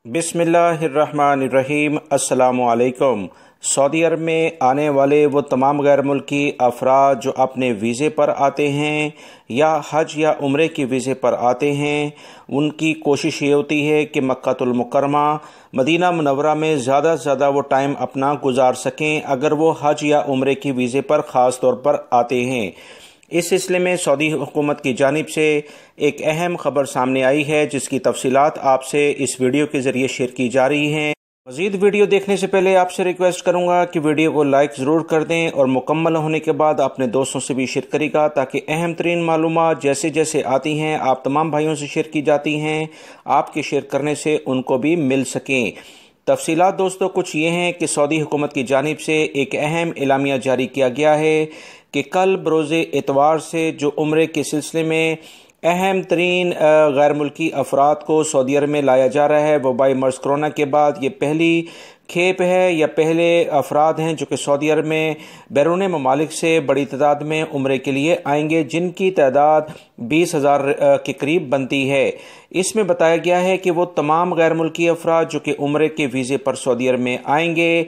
بسم اللہ الرحمن الرحیم۔ السلام علیکم۔ سعودی عرب میں آنے والے وہ تمام غیر ملکی افراد جو اپنے ویزے پر آتے ہیں یا حج یا عمرے کی ویزے پر آتے ہیں، ان کی کوشش یہ ہوتی ہے کہ مکہ المکرمہ مدینہ منورہ میں زیادہ سے زیادہ وہ ٹائم اپنا گزار سکیں اگر وہ حج یا عمرے کی ویزے پر خاص طور پر آتے ہیں۔ اس سلسلے میں سعودی حکومت کی جانب سے ایک اہم خبر سامنے آئی ہے جس کی تفصیلات آپ سے اس ویڈیو کے ذریعے شیئر کی جا رہی ہیں۔ مزید ویڈیو دیکھنے سے پہلے آپ سے ریکویسٹ کروں گا کہ ویڈیو کو لائک ضرور کر دیں اور مکمل ہونے کے بعد اپنے دوستوں سے بھی شیئر کرے گا تاکہ اہم ترین معلومات جیسے جیسے آتی ہیں آپ تمام بھائیوں سے شیئر کی جاتی ہیں، آپ کے شیئر کرنے سے ان کو بھی مل سکیں۔ تفصیلات دوستو کچھ یہ ہیں کہ سعودی حکومت کی جانب سے ایک اہم اعلامیہ جاری کیا گیا ہے کہ کل بروز اتوار سے جو عمرے کے سلسلے میں اہم ترین غیر ملکی افراد کو سعودی عرب میں لایا جا رہا ہے، وبائی مرض کرونا کے بعد یہ پہلی کھیپ ہے یا پہلے افراد ہیں جو کہ سعودی عرب میں بیرون ممالک سے بڑی تعداد میں عمرے کے لیے آئیں گے، جن کی تعداد 20,000 کے قریب بنتی ہے۔ اس میں بتایا گیا ہے کہ وہ تمام غیر ملکی افراد جو کہ عمرے کے ویزے پر سعودی عرب میں آئیں گے،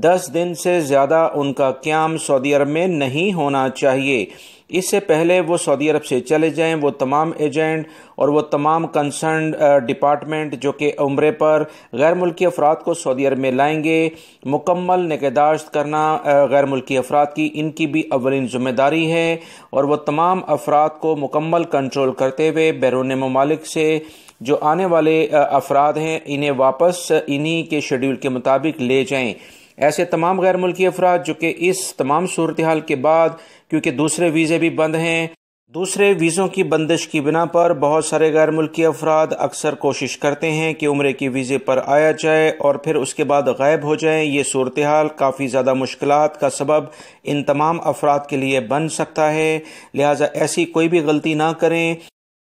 10 دن سے زیادہ ان کا قیام سعودی عرب میں نہیں ہونا چاہیے۔ اس سے پہلے وہ سعودی عرب سے چلے جائیں، وہ تمام ایجنٹ اور وہ تمام کنسرنڈ ڈپارٹمنٹ جو کہ عمرے پر غیر ملکی افراد کو سعودی عرب میں لائیں گے، مکمل نگہداشت کرنا غیر ملکی افراد کی ان کی بھی اولین ذمہ داری ہے، اور وہ تمام افراد کو مکمل کنٹرول کرتے ہوئے بیرون ممالک سے جو آنے والے افراد ہیں انہیں واپس انہی کے شیڈول کے مطابق لے جائیں۔ ایسے تمام غیر ملکی افراد جو کہ اس تمام صورتحال کے بعد کیونکہ دوسرے ویزے بھی بند ہیں، دوسرے ویزوں کی بندش کی بنا پر بہت سارے غیر ملکی افراد اکثر کوشش کرتے ہیں کہ عمرے کی ویزے پر آیا جائے اور پھر اس کے بعد غائب ہو جائیں۔ یہ صورتحال کافی زیادہ مشکلات کا سبب ان تمام افراد کے لیے بن سکتا ہے، لہٰذا ایسی کوئی بھی غلطی نہ کریں۔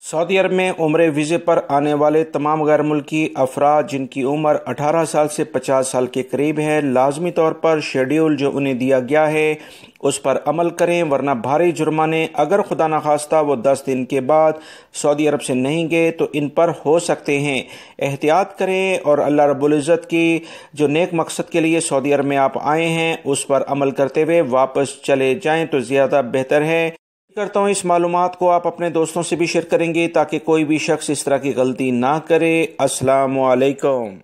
سعودی عرب میں عمرے ویزے پر آنے والے تمام غیر ملکی افراد جن کی عمر 18 سال سے 50 سال کے قریب ہے، لازمی طور پر شیڈول جو انہیں دیا گیا ہے اس پر عمل کریں، ورنہ بھاری جرمانے اگر خدا نخواستہ وہ 10 دن کے بعد سعودی عرب سے نہیں گئے تو ان پر ہو سکتے ہیں۔ احتیاط کریں اور اللہ رب العزت کی جو نیک مقصد کے لیے سعودی عرب میں آپ آئے ہیں اس پر عمل کرتے ہوئے واپس چلے جائیں تو زیادہ بہتر ہے۔ کرتا ہوں اس معلومات کو آپ اپنے دوستوں سے بھی شیئر کریں گے تاکہ کوئی بھی شخص اس طرح کی غلطی نہ کرے۔ السلام علیکم۔